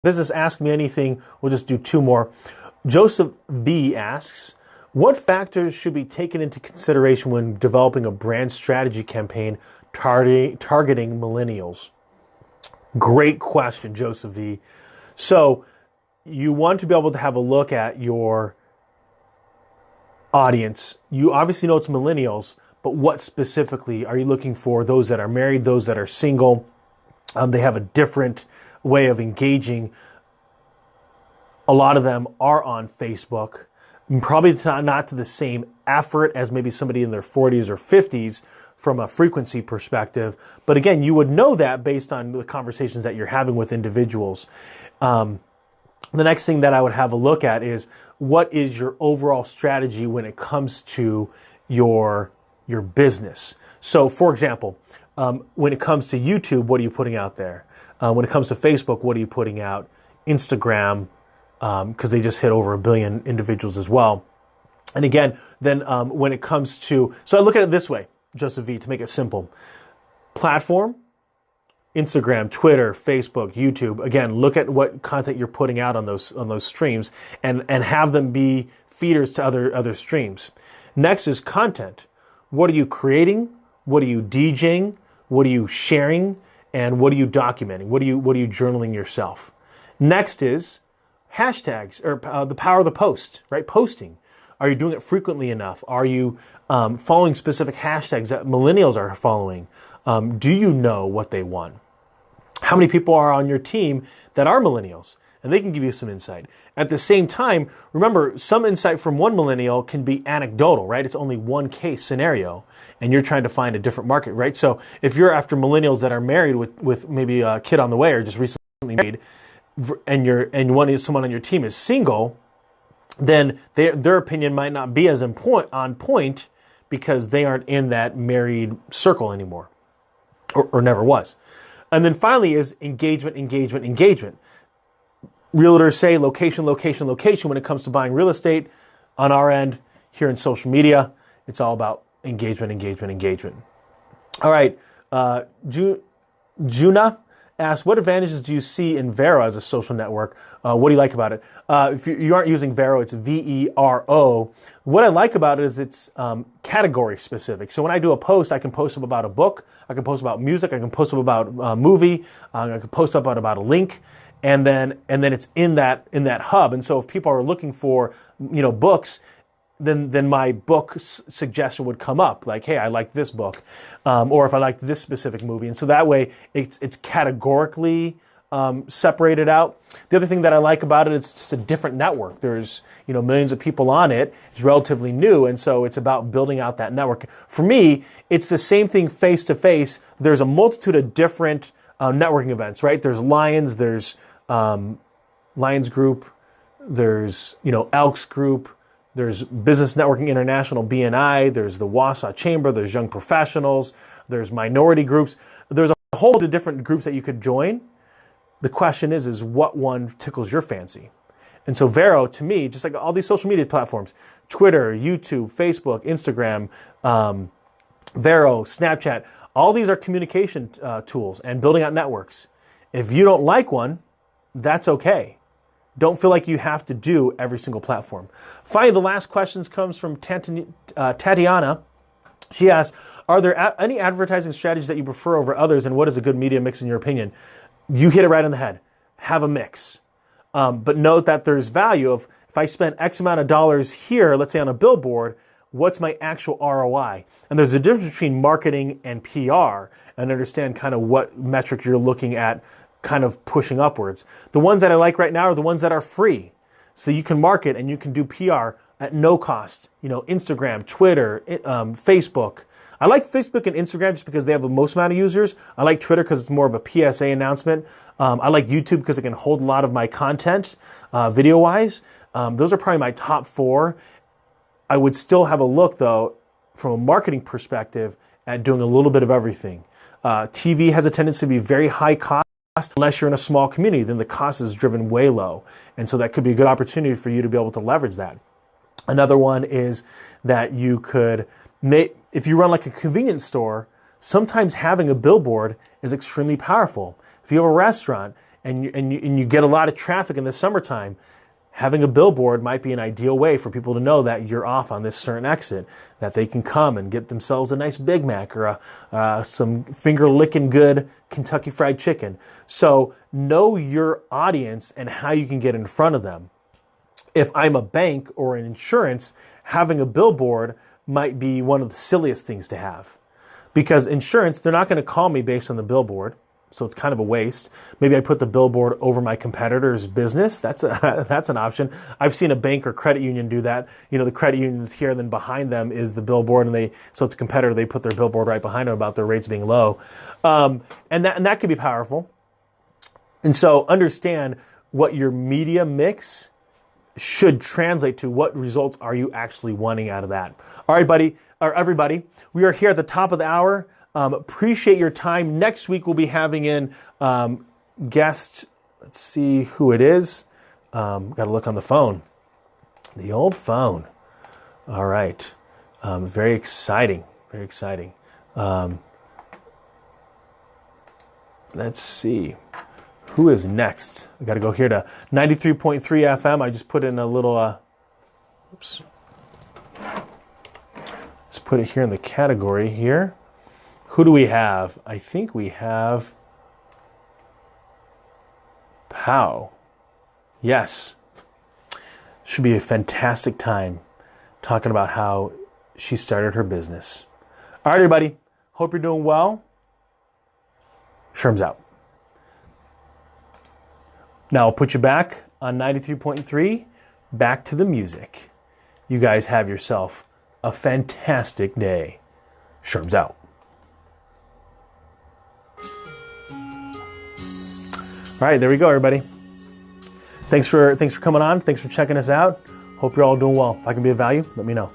Business Ask Me Anything. We'll just do two more. Joseph V asks, what factors should be taken into consideration when developing a brand strategy campaign targeting millennials? Great question, Joseph V. So you want to be able to have a look at your audience. You obviously know it's millennials, but what specifically are you looking for? Those that are married, those that are single. They have a different way of engaging. A lot of them are on Facebook, probably not to the same effort as maybe somebody in their 40s or 50s from a frequency perspective. But again, you would know that based on the conversations that you're having with individuals. The next thing that I would have a look at is, what is your overall strategy when it comes to your business? So for example, when it comes to YouTube, what are you putting out there? When it comes to Facebook, what are you putting out? Instagram, because they just hit over 1 billion individuals as well. And again, then when it comes to, so I look at it this way, Joseph V, to make it simple. Platform, Instagram, Twitter, Facebook, YouTube. Again, look at what content you're putting out on those streams and have them be feeders to other streams. Next is content. What are you creating? What are you DJing? What are you sharing? And what are you documenting? What are you journaling yourself? Next is hashtags, or the power of the post, right? Posting. Are you doing it frequently enough? Are you following specific hashtags that millennials are following? Do you know what they want? How many people are on your team that are millennials? And they can give you some insight. At the same time, remember, some insight from one millennial can be anecdotal, right? It's only one case scenario, and you're trying to find a different market, right? So if you're after millennials that are married with maybe a kid on the way or just recently married, and someone on your team is single, then their opinion might not be as on point because they aren't in that married circle anymore, or never was. And then finally is engagement. Realtors say location when it comes to buying real estate. On our end, here in social media, it's all about engagement. All right, Juna asks, what advantages do you see in Vero as a social network? What do you like about it? If you aren't using Vero, it's Vero. What I like about it is it's category specific. So when I do a post, I can post up about a book, I can post about music, I can post up about a movie, I can post up about a link, and then it's in that hub. And so if people are looking for books, then my book suggestion would come up, like, hey, I like this book, or if I like this specific movie. And so that way it's categorically separated out. The other thing that I like about it, it's just a different network. There's millions of people on it. It's relatively new, and so it's about building out that network. For me, it's the same thing face to face. There's a multitude of different networking events, right? There's Lions, there's Lions Group, there's Elks Group, there's Business Networking International, BNI, there's the Wausau Chamber, there's Young Professionals, there's minority groups. There's a whole lot of different groups that you could join. The question is what one tickles your fancy? And so Vero, to me, just like all these social media platforms, Twitter, YouTube, Facebook, Instagram, Vero, Snapchat, all these are communication tools and building out networks. If you don't like one, that's okay. Don't feel like you have to do every single platform. Finally, the last question comes from Tatiana. She asks, are there any advertising strategies that you prefer over others, and what is a good media mix in your opinion? You hit it right on the head. Have a mix. But note that there's value of, if I spend X amount of dollars here, let's say on a billboard, what's my actual ROI? And there's a difference between marketing and PR, and understand kind of what metric you're looking at kind of pushing upwards. The ones that I like right now are the ones that are free. So you can market and you can do PR at no cost. Instagram, Twitter, Facebook. I like Facebook and Instagram just because they have the most amount of users. I like Twitter because it's more of a PSA announcement. I like YouTube because it can hold a lot of my content video-wise. Those are probably my top 4. I would still have a look, though, from a marketing perspective at doing a little bit of everything. TV has a tendency to be very high cost. Unless you're in a small community, then the cost is driven way low. And so that could be a good opportunity for you to be able to leverage that. Another one is that you could make, if you run like a convenience store, sometimes having a billboard is extremely powerful. If you have a restaurant and you get a lot of traffic in the summertime, having a billboard might be an ideal way for people to know that you're off on this certain exit, that they can come and get themselves a nice Big Mac or some finger-licking good Kentucky Fried Chicken. So know your audience and how you can get in front of them. If I'm a bank or an insurance, having a billboard might be one of the silliest things to have. Because insurance, they're not going to call me based on the billboard. So it's kind of a waste. Maybe I put the billboard over my competitor's business. That's an option. I've seen a bank or credit union do that. You know, the credit union is here, and then behind them is the billboard, and so it's a competitor. They put their billboard right behind them about their rates being low, and that could be powerful. And so understand what your media mix should translate to. What results are you actually wanting out of that? All right, buddy, or everybody, we are here at the top of the hour. Appreciate your time. Next week we'll be having in guest. Let's see who it is. Got to look on the phone. The old phone. All right. Very exciting. Very exciting. Let's see. Who is next? I got to go here to 93.3 FM. I just put in a little. Oops. Let's put it here in the category here. Who do we have? I think we have Pow. Yes. Should be a fantastic time talking about how she started her business. All right, everybody. Hope you're doing well. Sherm's out. Now I'll put you back on 93.3, back to the music. You guys have yourself a fantastic day. Sherm's out. All right, there we go, everybody. Thanks for coming on. Thanks for checking us out. Hope you're all doing well. If I can be of value, let me know.